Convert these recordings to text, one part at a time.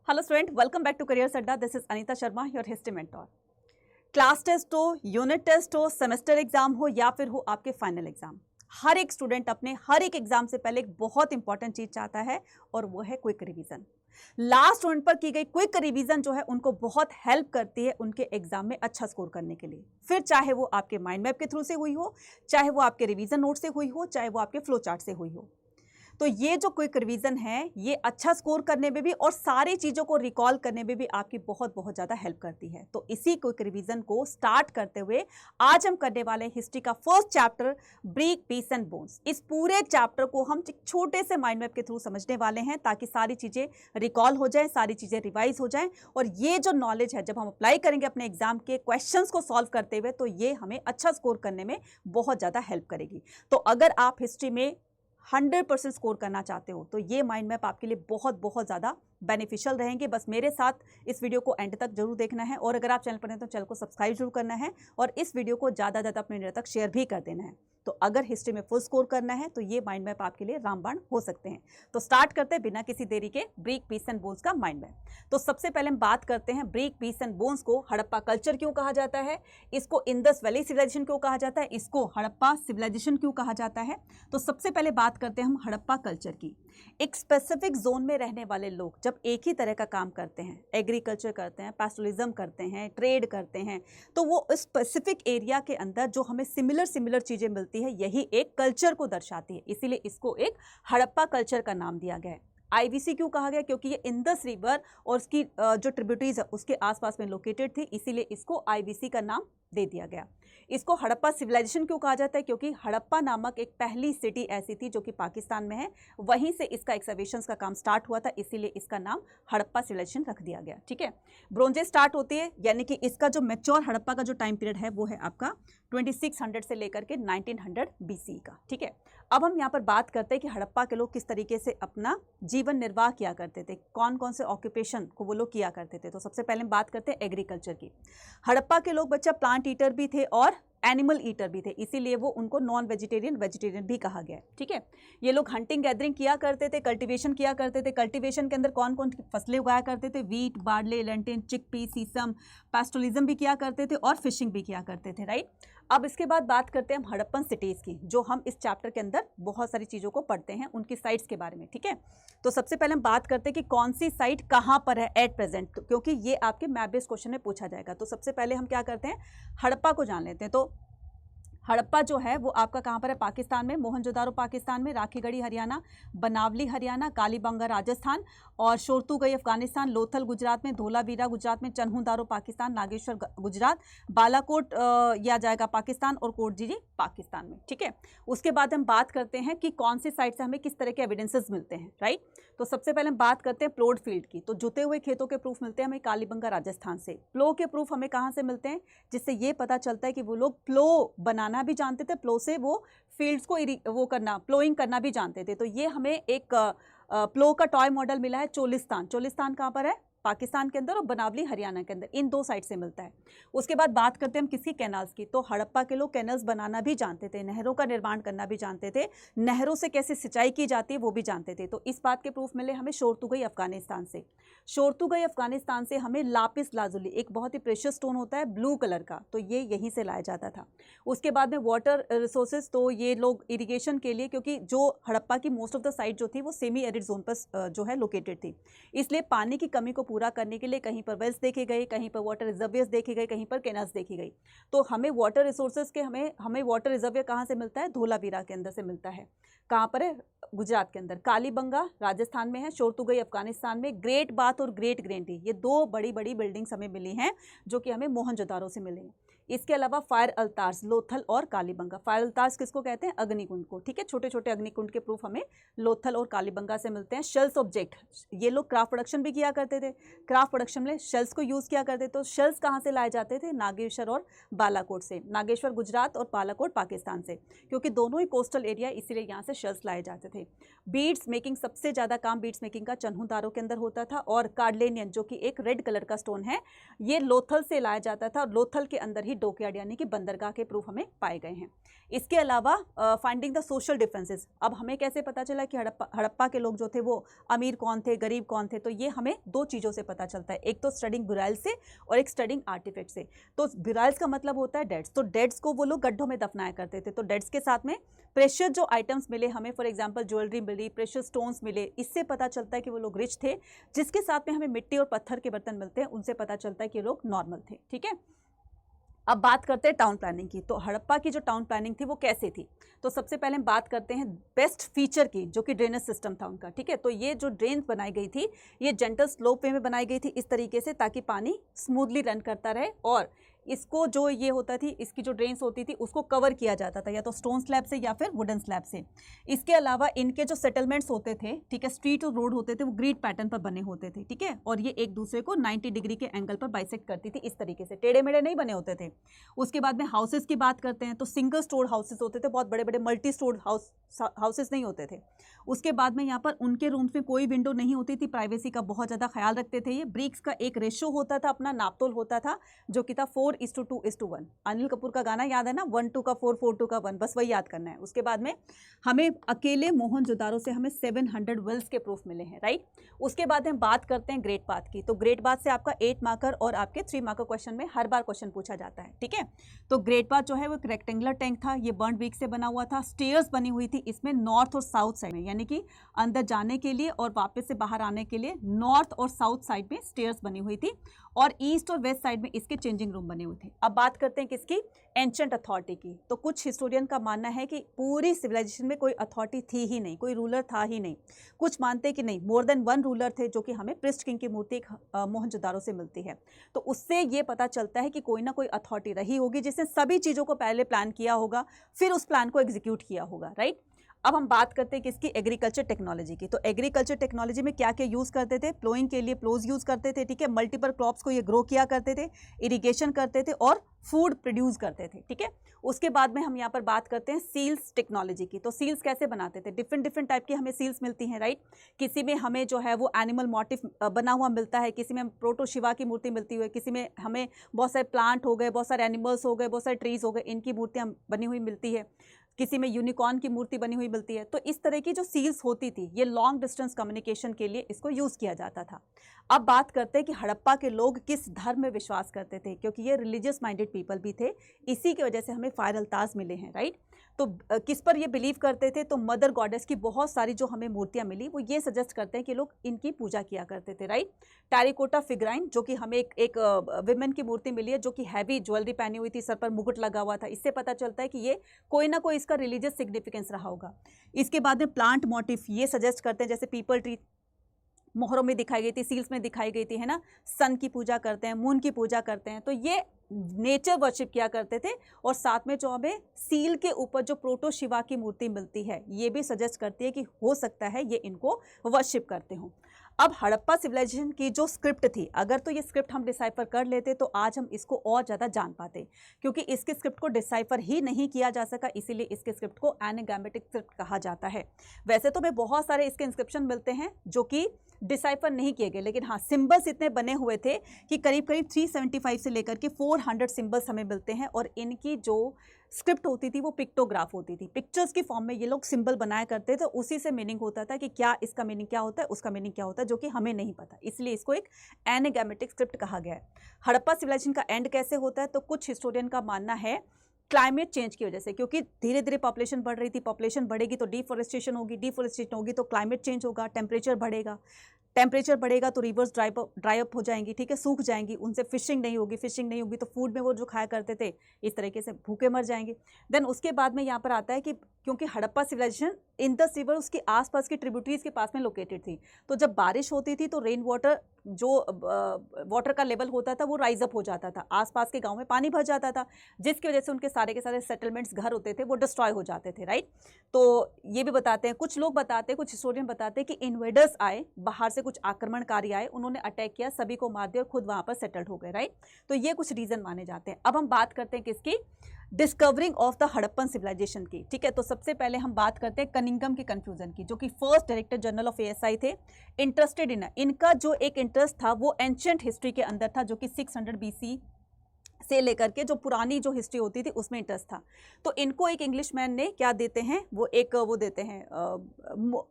Hello student, welcome back to career Adda. This is Anita Sharma, your history mentor. Class test हो, unit test हो, semester exam हो या फिर हो आपके फाइनल एग्जाम, हर एक स्टूडेंट अपने हर एक एग्जाम से पहले एक बहुत इंपॉर्टेंट चीज चाहता है और वो है क्विक रिवीजन। लास्ट स्टूडेंट पर की गई क्विक रिवीजन जो है उनको बहुत हेल्प करती है उनके एग्जाम में अच्छा स्कोर करने के लिए। फिर चाहे वो आपके माइंड मैप के थ्रू से हुई हो, चाहे वो आपके रिवीजन नोट से हुई हो, चाहे वो आपके फ्लो चार्ट से हुई हो। तो ये जो क्विक रिवीजन है ये अच्छा स्कोर करने में भी और सारी चीज़ों को रिकॉल करने में भी आपकी बहुत बहुत ज़्यादा हेल्प करती है। तो इसी क्विक रिवीजन को स्टार्ट करते हुए आज हम करने वाले हिस्ट्री का first chapter brick, beads and bones. इस पूरे चैप्टर को हम एक छोटे से माइंड मैप के थ्रू समझने वाले हैं ताकि सारी चीज़ें रिकॉल हो जाए, सारी चीज़ें रिवाइज हो जाएं और ये जो नॉलेज है जब हम अप्लाई करेंगे अपने एग्जाम के क्वेश्चंस को सॉल्व करते हुए तो ये हमें अच्छा स्कोर करने में बहुत ज़्यादा हेल्प करेगी। तो अगर आप हिस्ट्री में 100% स्कोर करना चाहते हो तो ये माइंड मैप आपके लिए बहुत बहुत ज़्यादा बेनिफिशियल रहेंगे। बस मेरे साथ इस वीडियो को एंड तक जरूर देखना है और अगर आप चैनल पर हैं तो चैनल को सब्सक्राइब जरूर करना है और इस वीडियो को ज़्यादा ज़्यादा अपने नेट तक शेयर भी कर देना है। तो अगर हिस्ट्री में फुल स्कोर करना है तो ये माइंड मैप आपके लिए रामबाण हो सकते हैं। तो स्टार्ट करते हैं बिना किसी देरी के ब्रिक, पीस एंड बोन्स का माइंड मैप। तो सबसे पहले हम बात करते हैं ब्रिक, पीस एंड बोन्स को हड़प्पा कल्चर क्यों कहा जाता है, इसको इंडस वैली सिविलाइजेशन क्यों कहा जाता है, इसको हड़प्पा सिविलाइजेशन क्यों कहा जाता है। तो सबसे पहले बात करते हैं हम हड़प्पा कल्चर की। एक स्पेसिफिक जोन में रहने वाले लोग जब एक ही तरह का काम करते हैं, एग्रीकल्चर करते हैं, पैस्टोरलिज्म करते हैं, ट्रेड करते हैं, तो वो स्पेसिफिक एरिया के अंदर जो हमें सिमिलर चीजें मिलती है यही एक कल्चर को दर्शाती है। इसीलिए इसको एक हड़प्पा कल्चर का नाम दिया गया है। आईवीसी क्यों कहा गया, क्योंकि ये इंडस रिवर और उसकी जो ट्रिब्यूटरीज है उसके आसपास में लोकेटेड थी, इसीलिए इसको आईवीसी का नाम दे दिया गया। इसको हड़प्पा सिविलाइजेशन क्यों कहा जाता है, क्योंकि हड़प्पा नामक एक पहली सिटी ऐसी थी जो कि पाकिस्तान में है, वहीं से इसका एक्सकवेशंस का काम स्टार्ट हुआ था, इसीलिए इसका नाम हड़प्पा सिविलाइजेशन रख दिया गया। ठीक है, ब्रोंजे स्टार्ट होती है, यानी कि इसका जो मैच्योर हड़प्पा का जो टाइम पीरियड है वो है आपका 2600 से लेकर के 1900 BC का। ठीक है, अब हम यहाँ पर बात करते हैं कि हड़प्पा के लोग किस तरीके से अपना जीवन निर्वाह किया करते थे, कौन कौन से ऑक्यूपेशन को वो लोग किया करते थे। तो सबसे पहले हम बात करते हैं एग्रीकल्चर की। हड़प्पा के लोग बच्चा प्लांट ईटर भी थे और एनिमल ईटर भी थे, इसीलिए वो उनको नॉन वेजिटेरियन भी कहा गया है। ठीक है, ये लोग हंटिंग गैदरिंग किया करते थे, कल्टीवेशन किया करते थे। कल्टीवेशन के अंदर कौन कौन सी फसलें उगाया करते थे, वीट, बार्ले, लेंटिन, चिकपी, सीसम, पैस्टोरलिज्म भी किया करते थे और फिशिंग भी किया करते थे। राइट, अब इसके बाद बात करते हैं हम हड़प्पन सिटीज़ की, जो हम इस चैप्टर के अंदर बहुत सारी चीज़ों को पढ़ते हैं उनकी साइट्स के बारे में। ठीक है, तो सबसे पहले हम बात करते हैं कि कौन सी साइट कहाँ पर है एट प्रेजेंट, क्योंकि ये आपके मैप बेस्ड क्वेश्चन में पूछा जाएगा। तो सबसे पहले हम क्या करते हैं, हड़प्पा को जान लेते हैं। तो हड़प्पा जो है वो आपका कहाँ पर है, पाकिस्तान में, मोहनजोदारो पाकिस्तान में, राखीगढ़ी हरियाणा, बनावली हरियाणा, कालीबंगा राजस्थान और शोरतुगई अफगानिस्तान, लोथल गुजरात में, धोलावीरा गुजरात में, चन्हुदारो पाकिस्तान, नागेश्वर गुजरात, बालाकोट या जाएगा पाकिस्तान और कोटजीजी पाकिस्तान में। ठीक है, उसके बाद हम बात करते हैं कि कौन सी साइट से हमें किस तरह के एविडेंसेस मिलते हैं। राइट, तो सबसे पहले हम बात करते हैं प्लोड फील्ड की। तो जुते हुए खेतों के प्रूफ मिलते हैं हमें कालीबंगा राजस्थान से। प्लो के प्रूफ हमें कहाँ से मिलते हैं, जिससे ये पता चलता है कि वो लोग प्लो बनाना भी जानते थे, प्लो से वो फील्ड्स को वो करना, प्लोइंग करना भी जानते थे। तो ये हमें एक प्लो का टॉय मॉडल मिला है चोलिस्तान। चोलिस्तान कहाँ पर है, पाकिस्तान के अंदर, और बनावली हरियाणा के अंदर, इन दो साइड से मिलता है। उसके बाद बात करते हैं हम किसकी, कैनाल्स की। तो हड़प्पा के लोग कैनल्स बनाना भी जानते थे, नहरों का निर्माण करना भी जानते थे, नहरों से कैसे सिंचाई की जाती है वो भी जानते थे। तो इस बात के प्रूफ मिले हमें शोरतुगई अफगानिस्तान से। शोरतुगई अफगानिस्तान से हमें लापिस लाजुली, एक बहुत ही प्रेशियस स्टोन होता है ब्लू कलर का, तो ये यहीं से लाया जाता था। उसके बाद में वाटर रिसोर्सेज, तो ये लोग इरीगेशन के लिए, क्योंकि जो हड़प्पा की मोस्ट ऑफ द साइट जो थी वो सेमी एरिड जोन पर जो है लोकेटेड थी, इसलिए पानी की कमी को पूरा करने के लिए कहीं पर वेल्स देखे गए, कहीं पर वाटर रिजर्वियर्स देखे गए, कहीं पर कैनाल्स देखी गई। तो हमें वाटर रिसोर्सेज के हमें वाटर रिजर्वियर कहाँ से मिलता है, धोलावीरा के अंदर से मिलता है। कहाँ पर है, गुजरात के अंदर। कालीबंगा राजस्थान में है, शोरतुगई अफगानिस्तान में, ग्रेट बाथ और ग्रेट ग्रेंटी, ये दो बड़ी बड़ी बिल्डिंग्स हमें मिली हैं जो कि हमें मोहनजोदारो से मिली हैं। इसके अलावा फायर अल्तार्स, लोथल और कालीबंगा। फायर अल्तार्स किसको कहते हैं, अग्निकुंड को। ठीक है, छोटे छोटे अग्निकुंड के प्रूफ हमें लोथल और कालीबंगा से मिलते हैं। शेल्स ऑब्जेक्ट, ये लोग क्राफ्ट प्रोडक्शन भी किया करते थे, क्राफ्ट प्रोडक्शन में शेल्स को यूज़ किया करते थे। तो शेल्स कहाँ से लाए जाते थे, नागेश्वर और बालाकोट से। नागेश्वर गुजरात और बालाकोट पाकिस्तान से, क्योंकि दोनों ही कोस्टल एरिया, इसीलिए यहाँ से शेल्स लाए जाते थे। बीड्स मेकिंग, सबसे ज़्यादा काम बीड्स मेकिंग का चन्हुदारो के अंदर होता था। और कार्डलेनियन जो कि एक रेड कलर का स्टोन है, ये लोथल से लाया जाता था और लोथल के अंदर ही डॉकयार्ड यानी कि बंदरगाह के प्रूफ हमें पाए गए हैं। इसके अलावा फाइंडिंग द सोशल डिफरेंसेस, अब हमें कैसे पता चला कि हड़प्पा के लोग जो थे वो अमीर कौन थे, गरीब कौन थे, तो ये हमें दो चीज़ों से पता चलता है, एक तो स्टडिंग बुराइल से और एक स्टडिंग आर्टिफैक्ट से। तो बुराइल्स का मतलब होता है डेड्स, तो डेड्स को वो लोग गड्ढों में दफनाया करते थे, तो डेड्स के साथ में प्रेशियस जो आइटम्स मिले हमें, फॉर एग्जांपल ज्वेलरी मिली, प्रेशियस स्टोन्स मिले, इससे पता चलता है कि वो लोग रिच थे। जिसके साथ में हमें मिट्टी और पत्थर के बर्तन मिलते हैं उनसे पता चलता है कि लोग नॉर्मल थे। ठीक है, अब बात करते हैं टाउन प्लानिंग की। तो हड़प्पा की जो टाउन प्लानिंग थी वो कैसे थी, तो सबसे पहले हम बात करते हैं बेस्ट फीचर की, जो कि ड्रेनेज सिस्टम था उनका। ठीक है, तो ये जो ड्रेन बनाई गई थी ये जेंटल स्लोप वे में बनाई गई थी इस तरीके से, ताकि पानी स्मूथली रन करता रहे, और इसको जो ये होता थी, इसकी जो ड्रेन्स होती थी उसको कवर किया जाता था या तो स्टोन स्लैब से या फिर वुडन स्लैब से। इसके अलावा इनके जो सेटलमेंट्स होते थे, ठीक है, स्ट्रीट और रोड होते थे, वो ग्रिड पैटर्न पर बने होते थे। ठीक है, और ये एक दूसरे को 90 डिग्री के एंगल पर बाइसेक्ट करती थी इस तरीके से, टेढ़े मेढ़े नहीं बने होते थे। उसके बाद में हाउसेस की बात करते हैं तो सिंगल स्टोर हाउसेस होते थे, बहुत बड़े बड़े मल्टी स्टोर हाउसेस नहीं होते थे। उसके बाद में यहाँ पर उनके रूम्स में कोई विंडो नहीं होती थी, प्राइवेसी का बहुत ज़्यादा ख्याल रखते थे। ये ब्रिक्स का एक रेशो होता था, अपना नापतोल होता था, जो कि था 4:2:1। अनिल कपूर का गाना याद है ना, 1:2 का 4, 4:2 का 1, बस वही याद करना है। उसके बाद में हमें अकेले मोहनजोदारो से हमें 700 वेल्स के प्रूफ मिले हैं, राइट। उसके बाद हम बात करते हैं ग्रेट बाथ की। तो ग्रेट बाथ से आपका 8 मार्कर और आपके 3 मार्कर क्वेश्चन में हर बार क्वेश्चन पूछा जाता है। ठीक है, तो ग्रेट बाथ जो है वो एक रेक्टेंगुलर टैंक था, ये बर्न ब्रिक से बना हुआ था, स्टेयर्स बनी हुई थी इसमें नॉर्थ और साउथ साइड में, यानी कि अंदर जाने के लिए और वापस से बाहर आने के लिए नॉर्थ और साउथ साइड में स्टेयर्स बनी हुई थी, और ईस्ट और वेस्ट साइड में इसके चेंजिंग रूम बने हुए थे। अब बात करते हैं किसकी, एंशंट अथॉरिटी की। तो कुछ हिस्टोरियन का मानना है कि पूरी सिविलाइजेशन में कोई अथॉरिटी थी ही नहीं, कोई रूलर था ही नहीं। कुछ मानते हैं कि नहीं, मोर देन वन रूलर थे, जो कि हमें प्रिस्ट किंग की मूर्ति मोहनजोदारो से मिलती है। तो उससे ये पता चलता है कि कोई ना कोई अथॉरिटी रही होगी जिसने सभी चीज़ों को पहले प्लान किया होगा, फिर उस प्लान को एग्जीक्यूट किया होगा, राइट। अब हम बात करते हैं किसकी, एग्रीकल्चर टेक्नोलॉजी की। तो एग्रीकल्चर टेक्नोलॉजी में क्या क्या यूज़ करते थे, प्लोइंग के लिए प्लोज यूज़ करते थे, ठीक है, मल्टीपल क्रॉप्स को ये ग्रो किया करते थे, इरिगेशन करते थे और फूड प्रोड्यूस करते थे। ठीक है, उसके बाद में हम यहाँ पर बात करते हैं सील्स टेक्नोलॉजी की। तो सील्स कैसे बनाते थे, डिफरेंट डिफरेंट टाइप की हमें सील्स मिलती हैं, राइट। किसी में हमें जो है वो एनिमल मोटिव बना हुआ मिलता है, किसी में प्रोटो शिवा की मूर्ति मिलती है, किसी में हमें बहुत सारे प्लांट हो गए, बहुत सारे एनिमल्स हो गए, बहुत सारे ट्रीज हो गए, इनकी मूर्तियाँ बनी हुई मिलती है, किसी में यूनिकॉर्न की मूर्ति बनी हुई मिलती है। तो इस तरह की जो सील्स होती थी ये लॉन्ग डिस्टेंस कम्युनिकेशन के लिए इसको यूज़ किया जाता था। अब बात करते हैं कि हड़प्पा के लोग किस धर्म में विश्वास करते थे, क्योंकि ये रिलीजियस माइंडेड पीपल भी थे, इसी की वजह से हमें फायर अल्तार्स मिले हैं, राइट। तो किस पर ये बिलीव करते थे, तो मदर गॉडेस की बहुत सारी जो हमें मूर्तियाँ मिली वो ये सजेस्ट करते हैं कि लोग इनकी पूजा किया करते थे, राइट। टेरिकोटा फिगराइन, जो कि हमें एक विमेन की मूर्ति मिली है, जो कि हैवी ज्वेलरी पहनी हुई थी, सर पर मुकुट लगा हुआ था, इससे पता चलता है कि ये कोई ना कोई इसका रिलीजियस सिग्निफिकेंस रहा होगा। इसके बाद में प्लांट मोटिव ये सजेस्ट करते हैं, जैसे पीपल ट्री मोहरों में दिखाई गई थी, सील्स में दिखाई गई थी, है ना। सन की पूजा करते हैं, मून की पूजा करते हैं, तो ये नेचर वर्शिप किया करते थे। और साथ में जो हमें सील के ऊपर जो प्रोटो शिवा की मूर्ति मिलती है ये भी सजेस्ट करती है कि हो सकता है ये इनको वर्शिप करते हों। अब हड़प्पा सिविलाइजेशन की जो स्क्रिप्ट थी, अगर तो ये स्क्रिप्ट हम डिसाइफर कर लेते तो आज हम इसको और ज़्यादा जान पाते, क्योंकि इसके स्क्रिप्ट को डिसाइफर ही नहीं किया जा सका, इसीलिए इसके स्क्रिप्ट को एनाग्रामेटिक स्क्रिप्ट कहा जाता है। वैसे तो हमें बहुत सारे इसके इंस्क्रिप्शन मिलते हैं जो कि डिसाइफर नहीं किए गए, लेकिन हाँ सिंबल्स इतने बने हुए थे कि करीब करीब 375 से लेकर के 400 सिंबल्स हमें मिलते हैं। और इनकी जो स्क्रिप्ट होती थी वो पिक्टोग्राफ होती थी, पिक्चर्स की फॉर्म में ये लोग सिंबल बनाया करते थे, तो उसी से मीनिंग होता था कि क्या इसका मीनिंग क्या होता है, उसका मीनिंग क्या होता है, जो कि हमें नहीं पता, इसलिए इसको एक एनाग्रामेटिक स्क्रिप्ट कहा गया है। हड़प्पा सिविलाइजेशन का एंड कैसे होता है, तो कुछ हिस्टोरियन का मानना है क्लाइमेट चेंज की वजह से, क्योंकि धीरे धीरे पॉपुलेशन बढ़ रही थी, पॉपुलेशन बढ़ेगी तो डिफॉरेस्टेशन होगी, डिफॉरेस्टेशन होगी तो क्लाइमेट चेंज होगा, टेम्परेचर बढ़ेगा, टेम्परेचर बढ़ेगा तो रिवर्स ड्राई अप हो जाएंगी, ठीक है, सूख जाएंगी, उनसे फिशिंग नहीं होगी, फिशिंग नहीं होगी तो फूड में वो जो खाया करते थे इस तरीके से भूखे मर जाएंगे। देन उसके बाद में यहाँ पर आता है कि क्योंकि हड़प्पा सिविलाइजेशन इंडस रिवर उसके आसपास की ट्रिब्यूटरीज के पास में लोकेटेड थी, तो जब बारिश होती थी तो रेन वाटर जो वाटर का लेवल होता था वो राइज अप हो जाता था, आसपास के गांव में पानी भर जाता था, जिसकी वजह से उनके सारे के सारे सेटलमेंट्स घर होते थे वो डिस्ट्रॉय हो जाते थे, राइट। तो ये भी बताते हैं, कुछ लोग बताते हैं, कुछ हिस्टोरियन बताते हैं कि इन्वेडर्स आए, बाहर से कुछ आक्रमणकारी आए, उन्होंने अटैक किया, सभी को मार दिया और खुद वहाँ पर सेटल्ड हो गए, राइट। तो ये कुछ रीज़न माने जाते हैं। अब हम बात करते हैं किसकी, discovering of the Harappan civilisation की, ठीक है। तो सबसे पहले हम बात करते हैं कनिंघम के कन्फ्यूजन की, जो कि first director general of ASI थे। इंटरेस्टेड इन, इनका जो एक इंटरेस्ट था वो एंशिएंट हिस्ट्री के अंदर था, जो कि 600 BC से लेकर के जो पुरानी जो हिस्ट्री होती थी उसमें इंटरेस्ट था। तो इनको एक इंग्लिशमैन ने क्या देते हैं, वो देते हैं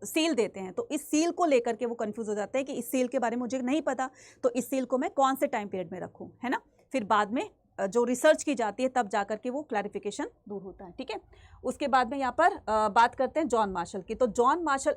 सील देते हैं। तो इस सील को लेकर के वो कंफ्यूज हो जाते हैं कि इस सील के बारे में मुझे नहीं पता, तो इस सील को मैं कौन से टाइम पीरियड में रखूँ, है ना। फिर बाद में जो रिसर्च की जाती है तब जाकर के वो क्लैरिफिकेशन दूर होता है, ठीक है। उसके बाद में यहाँ पर बात करते हैं जॉन मार्शल की। तो जॉन मार्शल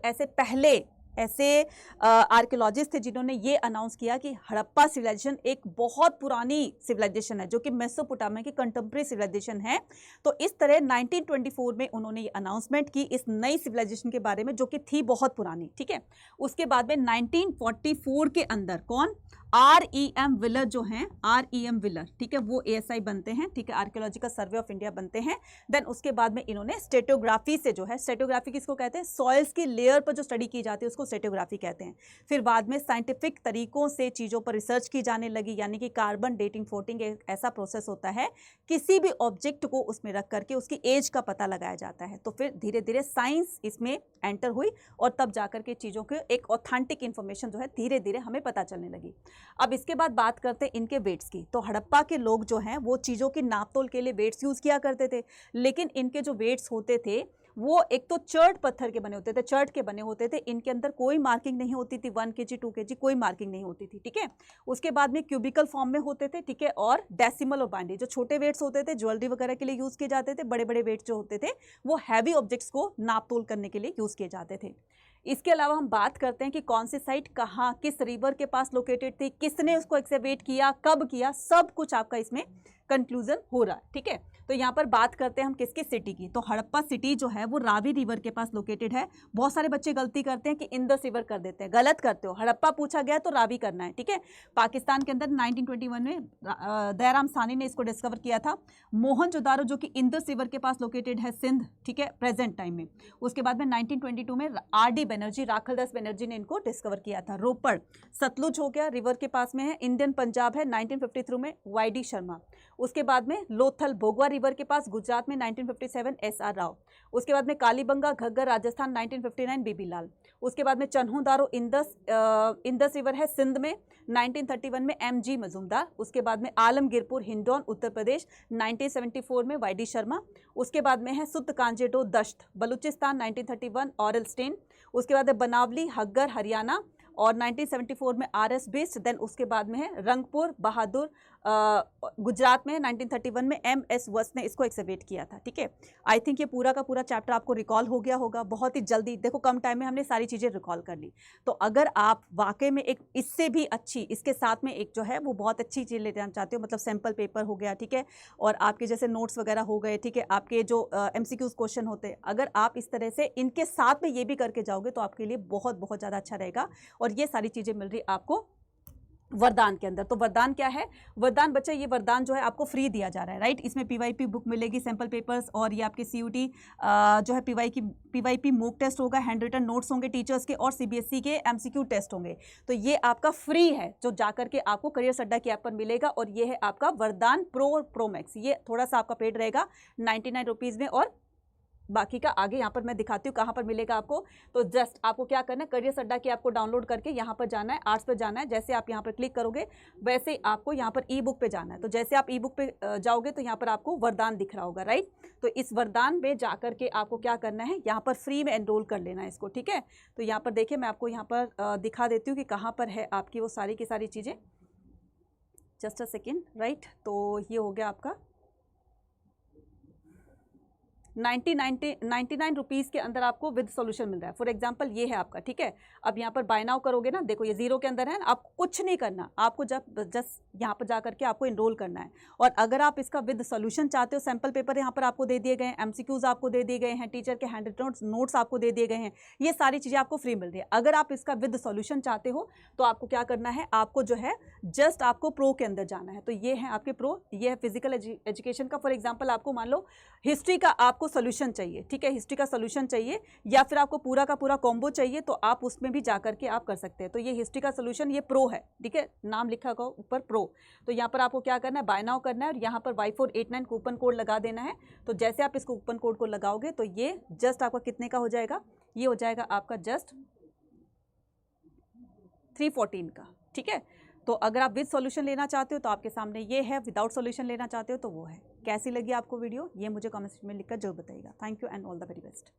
ऐसे आर्कियोलॉजिस्ट थे जिन्होंने ये अनाउंस किया कि हड़प्पा सिविलाइजेशन एक बहुत पुरानी सिविलाइजेशन है जो कि मेसोपोटामिया की कंटेम्प्रेरी सिविलाइजेशन है। तो इस तरह 1924 में उन्होंने ये अनाउंसमेंट की इस नई सिविलाइजेशन के बारे में जो कि थी बहुत पुरानी, ठीक है। उसके बाद में 1944 के अंदर कौन, REM विलर जो हैं, REM विलर, ठीक है, वो ASI बनते हैं, ठीक है, आर्कियोलॉजिकल सर्वे ऑफ इंडिया बनते हैं। देन उसके बाद में इन्होंने स्टेटोग्राफी से जो है, स्टेटोग्राफी किसको कहते हैं, सॉइल्स की लेयर पर जो स्टडी की जाती है उसको स्टेटोग्राफी कहते हैं। फिर बाद में साइंटिफिक तरीकों से चीज़ों पर रिसर्च की जाने लगी, यानी कि कार्बन डेटिंग फोटिंग एक ऐसा प्रोसेस होता है, किसी भी ऑब्जेक्ट को उसमें रख करके उसकी एज का पता लगाया जाता है। तो फिर धीरे धीरे साइंस इसमें एंटर हुई और तब जाकर के चीज़ों के एक ऑथेंटिक इन्फॉर्मेशन जो है धीरे धीरे हमें पता चलने लगी। अब इसके बाद बात करते हैं इनके वेट्स की। तो हड़प्पा के लोग जो हैं वो चीज़ों की नापतोल के लिए वेट्स यूज़ किया करते थे, लेकिन इनके जो वेट्स होते थे वो एक तो चर्ट पत्थर के बने होते थे, चर्ट के बने होते थे। इनके अंदर कोई मार्किंग नहीं होती थी, 1 kg 2 kg कोई मार्किंग नहीं होती थी, ठीक है। उसके बाद में क्यूबिकल फॉर्म में होते थे, ठीक है, और डेसिमल और बाइनरी जो छोटे वेट्स होते थे ज्वेलरी वगैरह के लिए यूज़ किए जाते थे। बड़े बड़े वेट्स जो होते थे वो हैवी ऑब्जेक्ट्स को नापतोल करने के लिए यूज़ किए जाते थे। इसके अलावा हम बात करते हैं कि कौन सी साइट कहाँ किस रिवर के पास लोकेटेड थी, किसने उसको एक्सकेवेट किया, कब किया, सब कुछ आपका इसमें कंक्लूजन हो रहा है, ठीक है। तो यहाँ पर बात करते हैं हम किसकी सिटी की। तो हड़प्पा सिटी जो है वो रावी रिवर के पास लोकेटेड है। बहुत सारे बच्चे गलती करते हैं कि इंदस रिवर कर देते हैं, गलत करते हो। हड़प्पा पूछा गया तो रावी करना है, ठीक है। पाकिस्तान के अंदर 1921 में दयाराम सानी ने इसको डिस्कवर किया था। मोहनजोदारो जो कि इंदस रिवर के पास लोकेटेड है सिंध, ठीक है, प्रेजेंट टाइम में। उसके बाद में 1922 में RD बनर्जी, राखलदास बनर्जी ने इनको डिस्कवर किया था। रोपड़ सतलुज हो गया, रिवर के पास में है। इंडियन पंजाब है 1953 में YD शर्मा। उसके बाद में लोथल भोगवा रिवर के पास गुजरात में 1957 SR राव। उसके बाद में कालीबंगा घग्गर राजस्थान 1959 BB लाल। उसके बाद में चन्हू दारो इंदस रिवर है सिंध में 1931 में MG मजूमदार। उसके बाद में आलमगीरपुर हिंडौन उत्तर प्रदेश 1974 में YD शर्मा। उसके बाद में है सुत कांजेडो दश्त बलूचिस्तान 1931 ऑरल स्टेन। उसके बाद है बनावली हग्गर हरियाणा और 1974 में RS बिस्ट। देन उसके बाद में है रंगपुर बहादुर गुजरात में 1931 में MS वस्त ने इसको एक्सकेवेट किया था, ठीक है। आई थिंक ये पूरा का पूरा चैप्टर आपको रिकॉल हो गया होगा बहुत ही जल्दी। देखो कम टाइम में हमने सारी चीज़ें रिकॉल कर ली। तो अगर आप वाकई में एक इससे भी अच्छी, इसके साथ में एक जो है वो बहुत अच्छी चीज़ ले जाना चाहते हो, मतलब सैम्पल पेपर हो गया, ठीक है, और आपके जैसे नोट्स वगैरह हो गए, ठीक है, आपके जो MCQs क्वेश्चन होते हैं, अगर आप इस तरह से इनके साथ में ये भी करके जाओगे तो आपके लिए बहुत बहुत ज़्यादा अच्छा रहेगा। और ये सारी चीज़ें मिल रही आपको वरदान के अंदर। तो वरदान क्या है, वरदान बच्चे ये वरदान जो है आपको फ्री दिया जा रहा है, राइट। इसमें PYP बुक मिलेगी, सैम्पल पेपर्स, और ये आपकी CUT जो है PYP मॉक टेस्ट होगा, हैंड रिटन नोट्स होंगे टीचर्स के, और CBSE के MCQ टेस्ट होंगे। तो ये आपका फ्री है जो जाकर के आपको करियर अड्डा की ऐप पर मिलेगा। और ये है आपका वरदान प्रो मैक्स। ये थोड़ा सा आपका पेड रहेगा 99 रुपीज़ में, और बाकी का आगे यहाँ पर मैं दिखाती हूँ कहाँ पर मिलेगा आपको। तो जस्ट आपको क्या करना है, करियर अड्डा की आपको डाउनलोड करके यहाँ पर जाना है, आर्ट्स पर जाना है। जैसे आप यहाँ पर क्लिक करोगे वैसे आपको यहाँ पर ई-बुक पे जाना है। तो जैसे आप ई-बुक पे जाओगे तो यहाँ पर आपको वरदान दिख रहा होगा, राइट। तो इस वरदान में जा करके आपको क्या करना है, यहाँ पर फ्री में एनरोल कर लेना है इसको, ठीक है। तो यहाँ पर देखिए मैं आपको यहाँ पर दिखा देती हूँ कि कहाँ पर है आपकी वो सारी की सारी चीज़ें। Just a second, right. तो ये हो गया आपका 99 रुपीज़ के अंदर आपको विद सॉल्यूशन मिल रहा है। फॉर एग्जांपल ये है आपका, ठीक है। अब यहाँ पर बाय नाउ करोगे ना, देखो ये 0 के अंदर है, आपको कुछ नहीं करना, आपको जस्ट यहाँ पर जा करके आपको इनरोल करना है। और अगर आप इसका विद सॉल्यूशन चाहते हो, सैम्पल पेपर यहाँ पर आपको दे दिए गए हैं, MCQs आपको दे दिए गए हैं, टीचर के हैंड नोट्स आपको दे दिए गए हैं, ये सारी चीज़ें आपको फ्री मिल रही है। अगर आप इसका विद सॉल्यूशन चाहते हो तो आपको क्या करना है, आपको जो है जस्ट आपको प्रो के अंदर जाना है। तो ये है आपके प्रो, ये है फिजिकल एजुकेशन का। फॉर एग्जाम्पल आपको मान लो हिस्ट्री का आपको सोल्यूशन चाहिए, ठीक है, हिस्ट्री का सोल्यूशन चाहिए, या फिर आपको पूरा का पूरा कॉम्बो चाहिए, तो आप उसमें भी जाकर के आप कर सकते हैं। तो ये हिस्ट्री का सोल्यूशन, ये प्रो है, ठीक है, नाम लिखा होगा ऊपर प्रो। तो यहाँ पर आपको क्या करना है, बाय नाउ करना है, और यहाँ पर Y489 कूपन कोड लगा देना है। तो जैसे आप इस कूपन कोड को लगाओगे तो ये जस्ट आपका कितने का हो जाएगा, ये हो जाएगा आपका जस्ट 314 का, ठीक है। तो अगर आप विद सॉल्यूशन लेना चाहते हो तो आपके सामने ये है, विदाउट सॉल्यूशन लेना चाहते हो तो वो है। कैसी लगी आपको वीडियो ये मुझे कमेंट में लिखकर जरूर बताइएगा। Thank you and all the very best.